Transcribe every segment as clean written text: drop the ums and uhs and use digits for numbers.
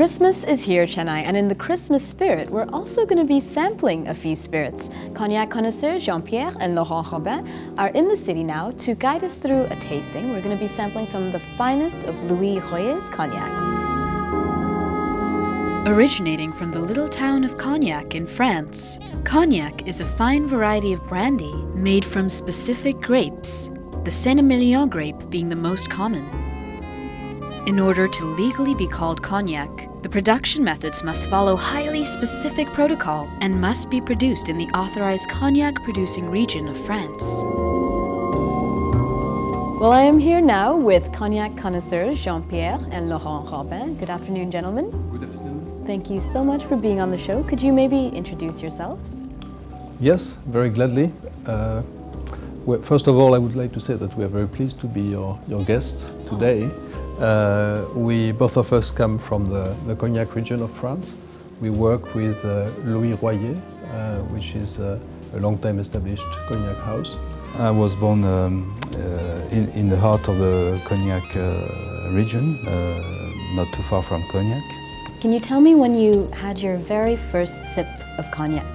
Christmas is here, Chennai, and in the Christmas spirit, we're also going to be sampling a few spirits. Cognac connoisseurs Jean-Pierre and Laurent Robin are in the city now to guide us through a tasting. We're going to be sampling some of the finest of Louis Royer's cognacs. Originating from the little town of Cognac in France, cognac is a fine variety of brandy made from specific grapes, the Saint-Emilion grape being the most common. In order to legally be called cognac, the production methods must follow highly specific protocol and must be produced in the authorized cognac-producing region of France. Well, I am here now with cognac connoisseurs Jean-Pierre and Laurent Robin. Good afternoon, gentlemen. Good afternoon. Thank you so much for being on the show. Could you maybe introduce yourselves? Yes, very gladly. First of all, I would like to say that we are very pleased to be your guests today. Both of us come from the Cognac region of France. We work with Louis Royer, which is a long-time established cognac house. I was born in the heart of the Cognac region, not too far from Cognac. Can you tell me when you had your very first sip of cognac?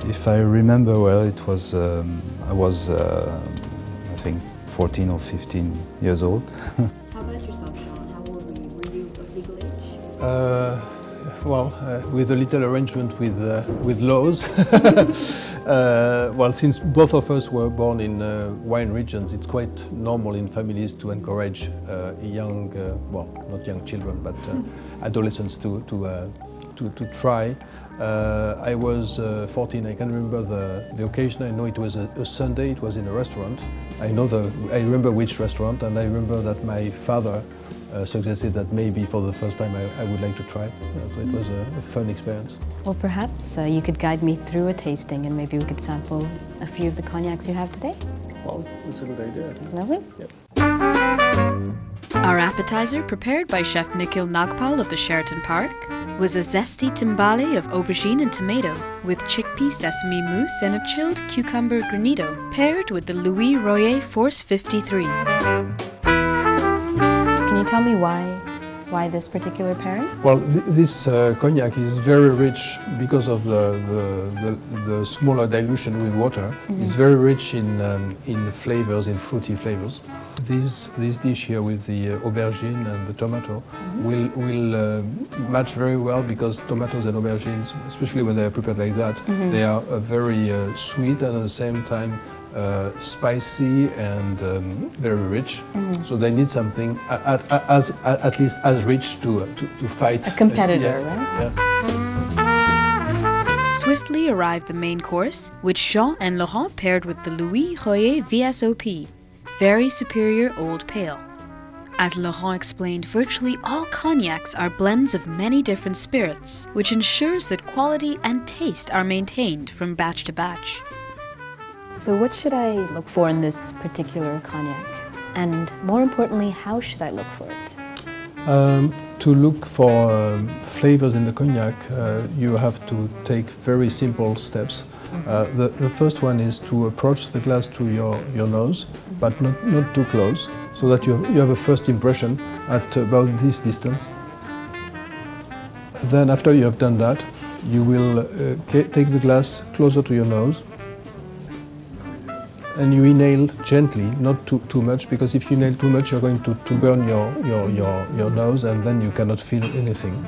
If I remember well, it was I was I think 14 or 15 years old. How about yourself, Sean? How old were you? Were you of legal age? With a little arrangement with laws. Well, since both of us were born in wine regions, it's quite normal in families to encourage young, well, not young children, but adolescents to try. I was 14. I can remember the occasion. I know it was a Sunday. It was in a restaurant. I remember which restaurant, and I remember that my father suggested that maybe for the first time I would like to try. So it was a fun experience. Well, perhaps you could guide me through a tasting, and maybe we could sample a few of the cognacs you have today. Well, that's a good idea. Lovely. Yep. Our appetizer, prepared by Chef Nikhil Nagpal of the Thesheraton Park, was a zesty timbale of aubergine and tomato with chickpea sesame mousse and a chilled cucumber granito, paired with the Louis Royer Force 53. Can you tell me why this particular pairing? Well, this cognac is very rich because of the smaller dilution with water. Mm-hmm. It's very rich in flavors, in fruity flavors. This dish here with the aubergine and the tomato will match very well, because tomatoes and aubergines, especially when they are prepared like that, they are very sweet and at the same time spicy and very rich. So they need something at least as rich to fight. A competitor, right? Yeah. Swiftly arrived the main course, which Jean and Laurent paired with the Louis Royer VSOP, very superior old pale. As Laurent explained, virtually all cognacs are blends of many different spirits, which ensures that quality and taste are maintained from batch to batch. So what should I look for in this particular cognac? And more importantly, how should I look for it? To look for flavors in the cognac, you have to take very simple steps. The first one is to approach the glass to your nose, but not too close, so that you have a first impression at about this distance. Then after you have done that, you will take the glass closer to your nose, and you inhale gently, not too much, because if you inhale too much, you're going to burn your nose, and then you cannot feel anything.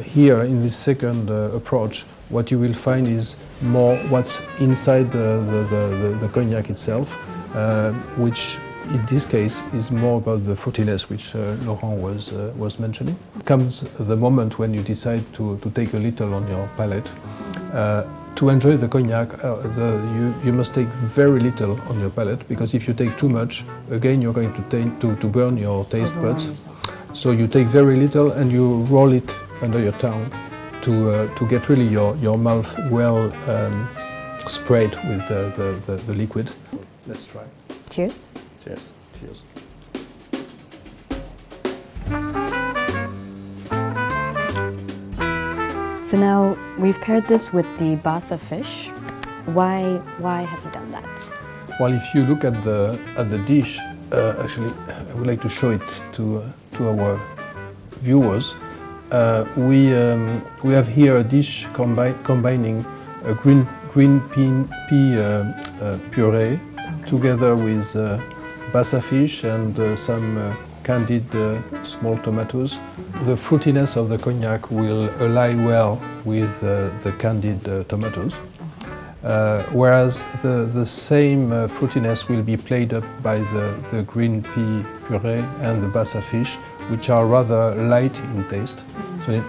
Here, in this second approach, what you will find is more what's inside the cognac itself, which in this case is more about the fruitiness, which Laurent was mentioning. Comes the moment when you decide to take a little on your palate. To enjoy the cognac, you must take very little on your palate, because if you take too much, again you're going to burn your taste buds. So you take very little and you roll it under your tongue to get really your mouth well sprayed with the liquid. Let's try. Cheers. Cheers. Cheers. So now we've paired this with the basa fish. Why have you done that? Well, if you look at the dish, actually, I would like to show it to our viewers, we have here a dish combining a green pea puree together with basa fish and some candied small tomatoes. The fruitiness of the cognac will ally well with the candied tomatoes, whereas the same fruitiness will be played up by the green pea puree and the basa fish, which are rather light in taste. So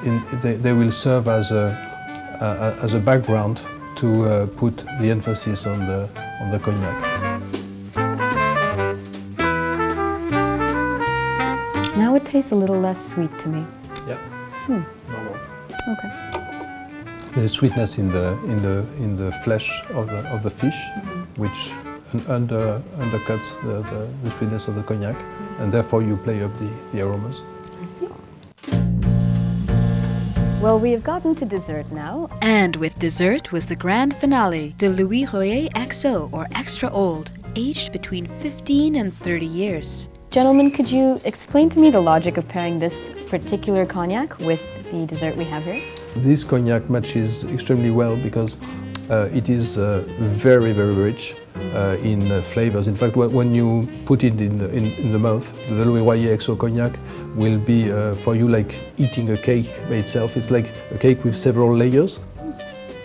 they will serve as a background to put the emphasis on the cognac. Now it tastes a little less sweet to me. Yeah. Normal. Okay. There's sweetness in the flesh of the fish, which undercuts the sweetness of the cognac, and therefore you play up the aromas. I see. Well, we have gotten to dessert now. And with dessert was the grand finale, the Louis Royer XO, or Extra Old, aged between 15 and 30 years. Gentlemen, could you explain to me the logic of pairing this particular cognac with the dessert we have here? This cognac matches extremely well because it is very, very rich in flavors. In fact, when you put it in the mouth, the Louis Royer XO cognac will be for you like eating a cake by itself. It's like a cake with several layers.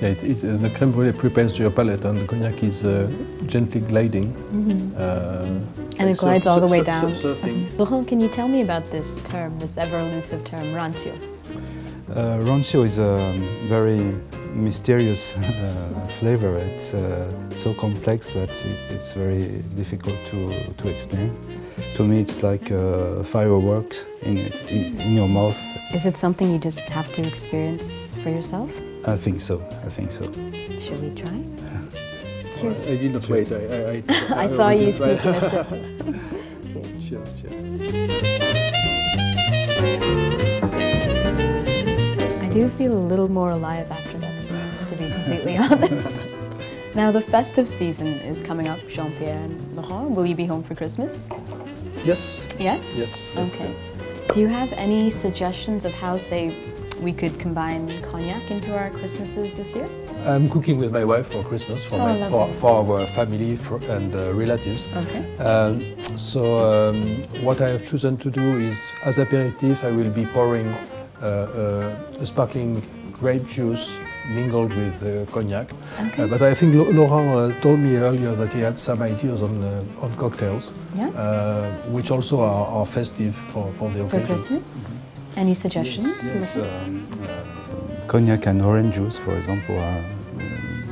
Yeah, the crème brûlée prepares your palate, and the cognac is gently gliding. And it glides all the way down. Surfing. Laurent, can you tell me about this term, this ever-elusive term, rancio? Rancio is a very mysterious flavor. It's so complex that it's very difficult to explain. To me, it's like fireworks in your mouth. Is it something you just have to experience for yourself? I think so. I think so. Should we try? Cheers. I did not wait. I saw you sneaking a sip. Cheers. Cheers. I do feel a little more alive after that, to be completely honest. Now the festive season is coming up, Jean-Pierre and Laurent. Will you be home for Christmas? Yes. Yes? Yes. Okay. Do you have any suggestions of how, say, we could combine cognac into our Christmases this year? I'm cooking with my wife for Christmas, for our family and relatives. Okay. So what I have chosen to do is, as aperitif, I will be pouring a sparkling grape juice mingled with cognac. Okay. But I think Laurent told me earlier that he had some ideas on cocktails, which also are festive for the occasion. For Christmas? Any suggestions? Yes. Cognac and orange juice, for example,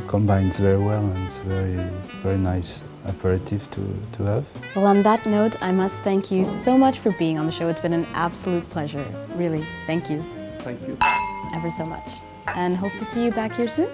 combines very well, and it's very nice aperitif to have. Well, on that note, I must thank you so much for being on the show. It's been an absolute pleasure. Really, thank you. Thank you. Ever so much. And hope to see you back here soon.